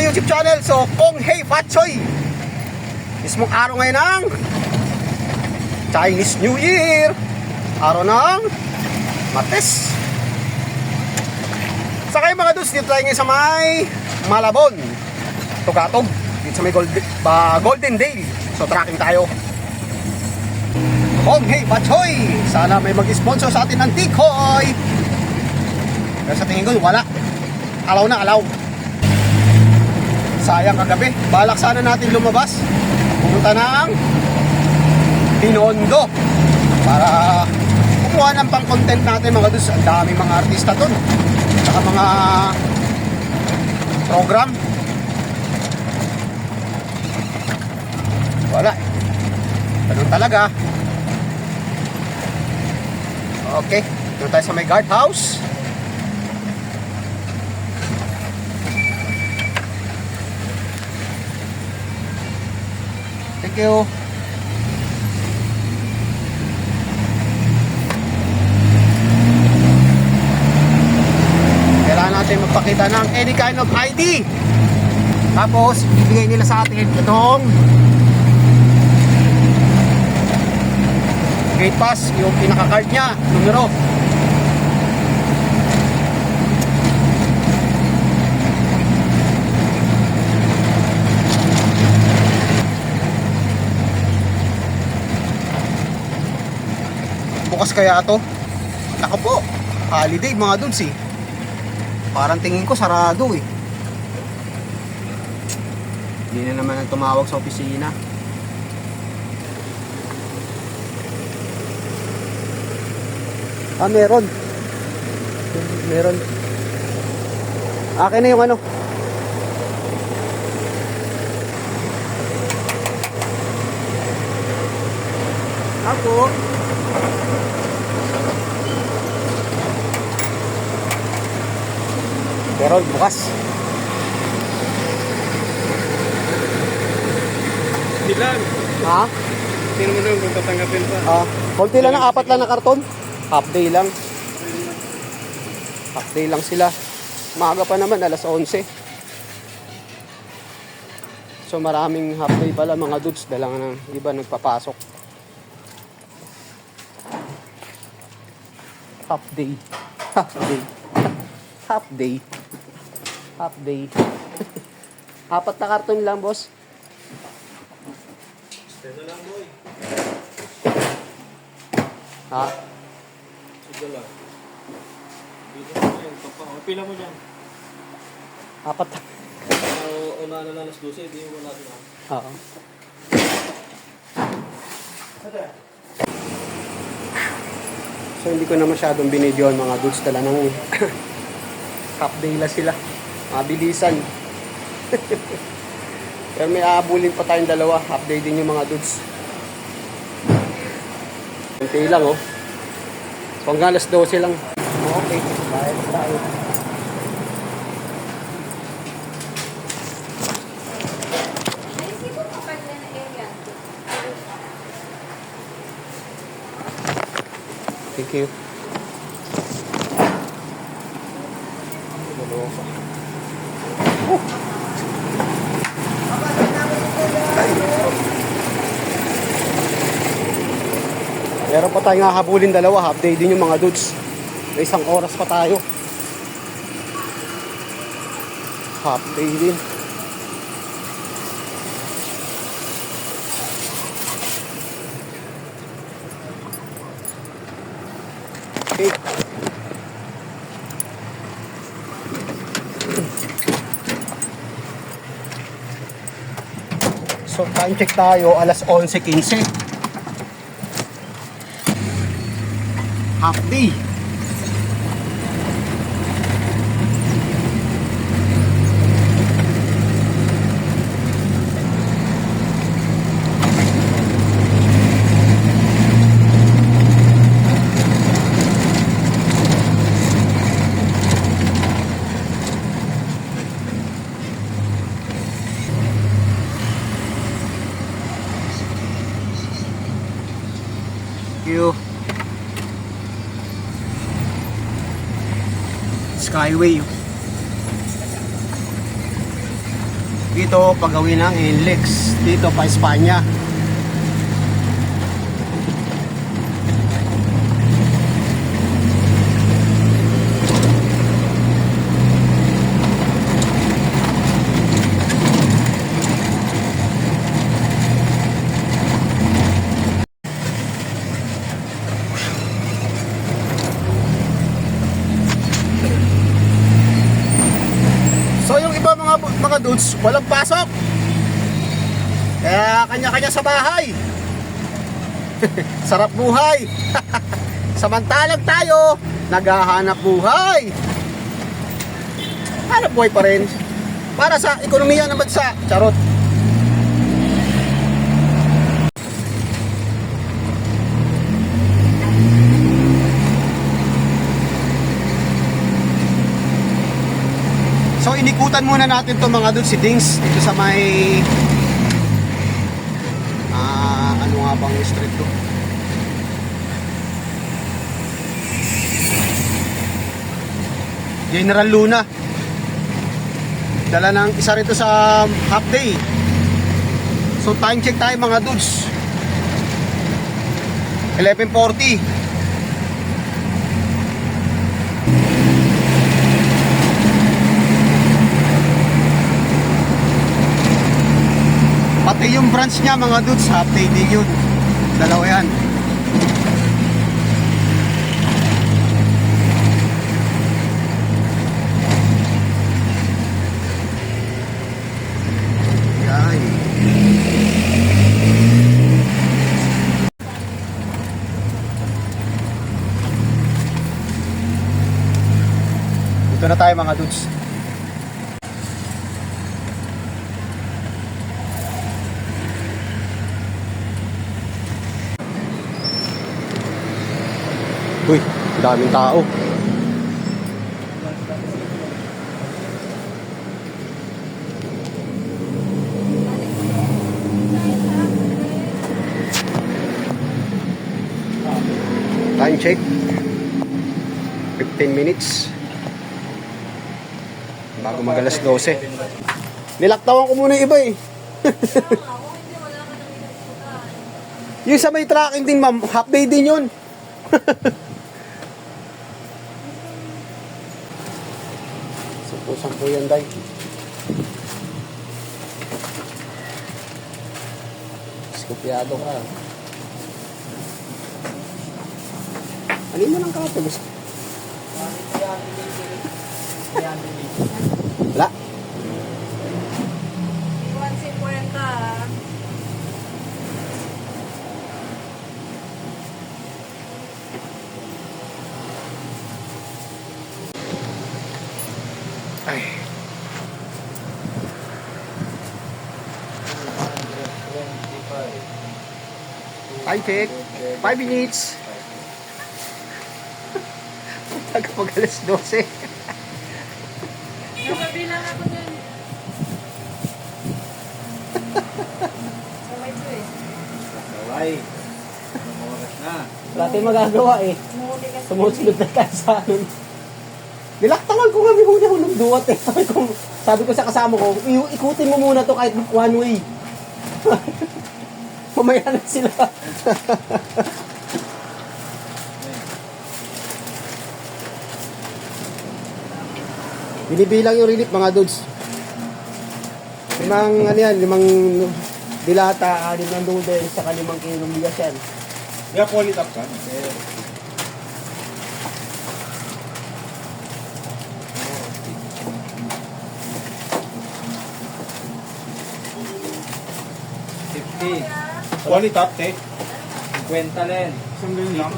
YouTube channel. So, Kong Hei Fat Choi. Mismong araw ngayon ng Chinese New Year. Araw ng Martes. Sa kayo mga dudes, dito tayo ngayon sa may Malabon, Tugatog, dito sa may Golden Dale. So, tracking tayo. Kong Hei Fat Choi. Sana may mag-sponsor sa atin ng Tikoy. Pero sa tingin ko, wala. Alaw na, alaw. Sayang kagabi. Balak sana natin lumabas. Pumunta ng Binondo para kumuha ng pang-content natin mga dus. Ang daming mga artista dun. Saka mga program. Wala. Ganun talaga. Okay. Doon tayo sa may guardhouse. Thank you. Kailangan natin magpakita ng any kind of ID. Tapos, ibigay nila sa atin itong gate pass, yung pinaka-card niya, numero. Bukas kaya to? Naka po, holiday mga dudes eh. Parang tingin ko sarado eh. Hindi na naman ang tumawag sa opisina. Meron. Meron. Akin na yung ano. Ako. Meron, bukas. Hindi lang. Ha? Sino mo lang kung tatanggapin pa? Konti lang, 4 lang na karton. Half day lang. Half day lang sila. Maaga pa naman, alas 11. So maraming half day pala mga dudes. Dala nga ng iba nagpapasok. Half day. Half day. Half day. Half day. 4 na karton lang, boss. Stedo lang, boy. Ha? Stedo lang. Dito mo yan. Pila mo dyan. 4. Una na lang alas 12. Hindi mo natin ako. Oo. So hindi ko na masyadong binidyoan mga dudes. Dala ng half day lang sila. Mabilisan. Pero may aabulin pa tayong dalawa. Half day din yung mga dudes. Kunti lang oh. So hanggang alas 12 lang. Okay. Bye. Bye. Thank you. Meron pa tayong hahabulin dalawa. Half day din yung mga dudes. May 1 oras pa tayo. Half day din. Okay. So time check tayo, alas 11:15. Half day. You Skyway. dito pagawin ng NLEX dito pa Espanya. So yung iba mga dudes, walang pasok. Kaya kanya-kanya sa bahay. Sarap buhay. Samantalang tayo, naghahanap buhay. Hanap buhay pa rin. Para sa ekonomiya ng bansa. Charot. So inikutan muna natin to mga dudes si Dings dito sa may ano nga bang street to? General Luna. Dala ng isa rito sa half day. So time check tayo mga dudes. 11:40. Pati yung branch niya mga dudes, half day din yun. Dalawa yan. Yan. Dito na tayo mga dudes. Uy, daming tao. Time check. 15 minutes. Bago mag-alas 12. Nilaktawan ko muna yung iba eh. Yung sa may tracking din ma'am, half day din yun. Sampu yan, day. Skupyado ka. Alin mo ng kato, gusto? Wala. 150. Ay. Time check. 5 minutes. Taga pag alas 12. Napabilang ako dyan. Sabay ko eh. Kaway. Ang oras na. Wala tayong magagawa eh. Sumuhuli kasi. Sumusunod na tayo sa amin. Nilaktawan ko nga may huli ako ng duwat eh. Sabi ko sa kasama ko, ikutin mo muna to kahit one way. Mamaya na sila. Binibilang yung relief mga dudes. Limang ano yan, limang dilata, 6 ng noodles, saka 5 kilong bigas yan. Yeah, pull it up ka. Pull it up, te. 50 len. Isang ganyan lang.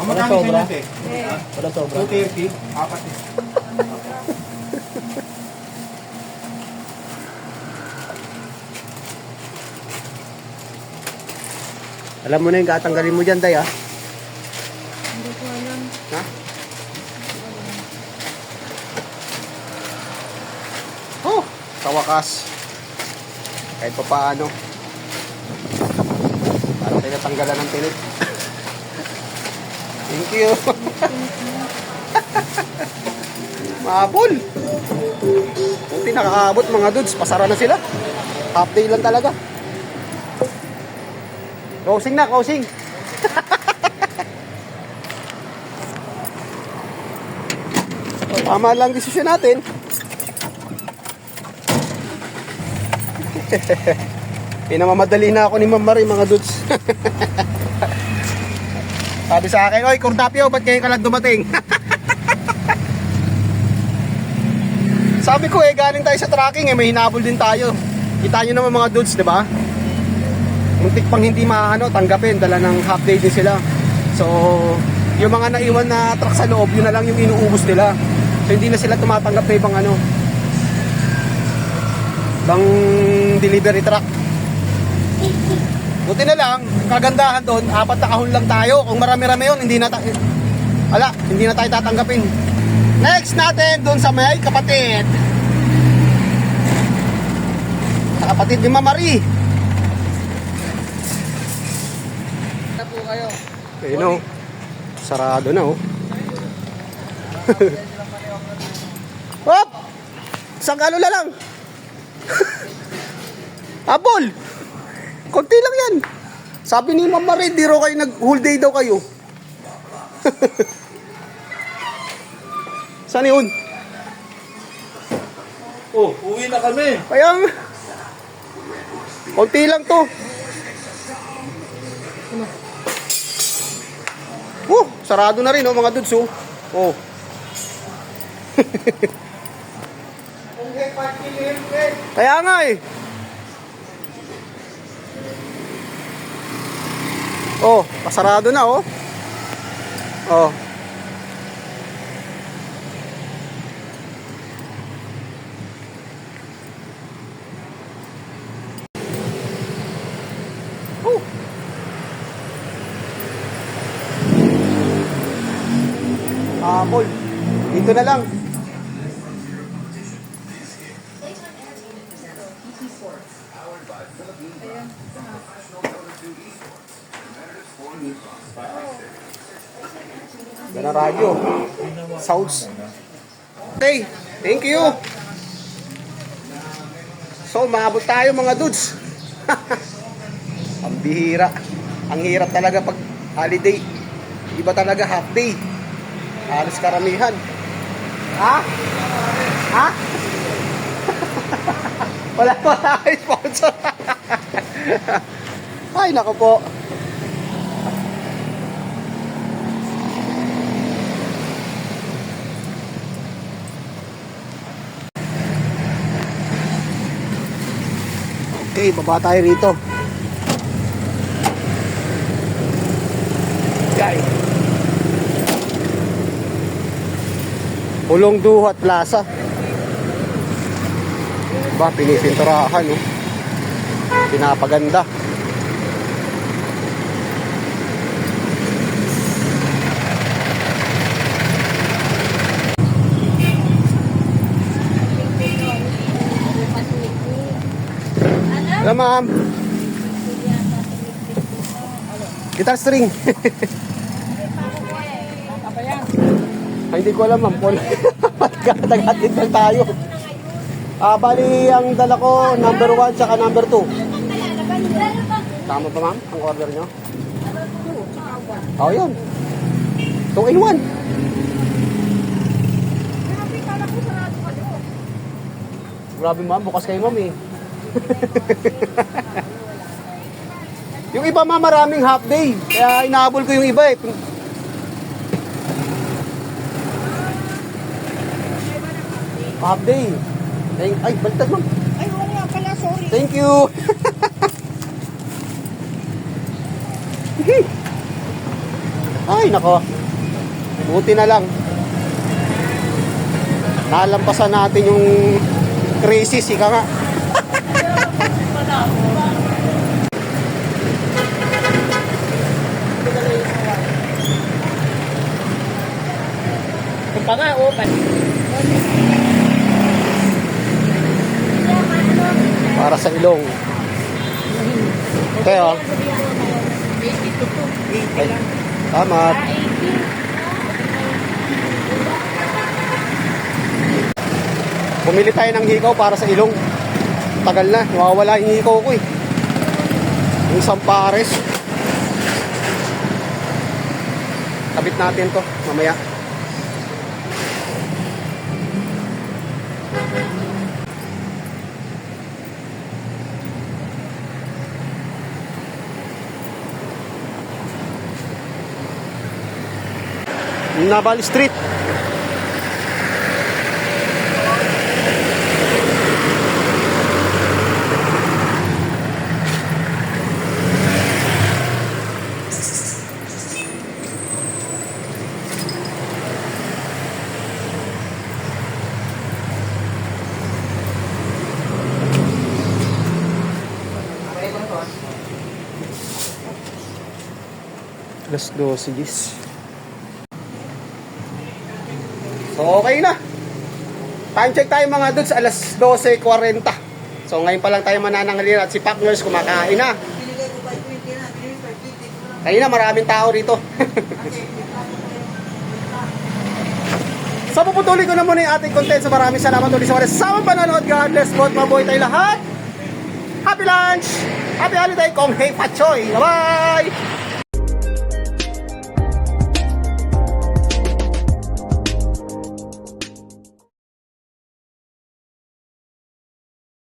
Wala sobra? te? Wala sobra. 230. Apat eh. Alam mo na yung katanggalin mo dyan, Day, ha? Hindi ko alam. Ha? Oh, sa wakas. Kahit pa paano. Para tayo natanggalan ng tinik. Thank you. Mahabol. Buti nakakaabot mga dudes, pasara na sila. Half day lang talaga. Closing na, closing. Tama lang desisyon natin. Pinamamadali na ako ni Ma'am Marie, mga dudes. Sabi sa akin, oy, Cordapio, ba't ngayon ka lang dumating? Sabi ko galing tayo sa tracking may hinabol din tayo. Kita nyo naman mga dudes, di ba? Muntik pang hindi tanggapin, dala ng half day din sila. So, yung mga naiwan na truck sa loob, yun na lang yung inuubos nila. So, hindi na sila tumatanggap na ibang ibang delivery truck. Buti na lang, kagandahan doon, 4 na kahon lang tayo. Kung marami-rami yun, hindi na tayo tatanggapin. Next natin, doon sa may kapatid. Sa kapatid ni Ma'am Marie. Na po kayo. Ayun o. Sarado na o. Hop! Isang galo na lang. Abol! Konti lang yan. Sabi ni Ma'am Marie, di raw kayo nag-whole day daw kayo. Saan yun? Oh, uwi na kami. Kaya konti lang to. Sarado na rin mga dudes oh. Kaya nga Oh, pasarado na oh. Oh. Paul, dito na lang. Yan ang radyo. Sounds. Okay, thank you. So, maabot tayo mga dudes. Ang bihira. Ang hirap talaga pag holiday. Iba talaga half day. Halos karamihan. Ha? Ha? wala kayo sponsor. Ay, nako po. Okay, baba tayo rito. Guys. Pulong Duhat Plaza. Ba, pinipinturahan pinapaganda. Hello ma'am. Guitar string. Ay, hindi ko alam ma'am. Tagatid lang tayo. Bali, ang dala ko, number 1 saka number 2. Tama ba ma'am, ang order nyo? Oo, yun. 2 in 1. Grabe ma'am, bukas kayo ma'am eh. Yung iba ma'am, maraming half day. Kaya inaabol ko yung iba eh. Half day. Ay, baliktad ma'am. Ay, oo nga pala, sorry. Thank you. Ay, nako. Buti na lang. Nalampasan natin yung crisis, ika nga. Kung pa nga, Para sa ilong. Okay, oh. Ay, tama. Bumili tayo ng hikaw para sa ilong. Tagal na, nawawala yung hikaw ko eh. Yung isang pares. Kabit natin to mamaya. Naval Street. Alas 12 gis. So okay na. Time check tayo mga dudes, alas 12:40. So ngayon pa lang tayo manananghalin at si Partners kumakain na. Kanina maraming tao rito. So puputuloy ko na muna yung ating content. So maraming salamat ulit sa mga samang panonood. God bless both, mabuhay tayo lahat. Happy lunch! Happy holiday! Kong Hei Pachoy! Bye-bye!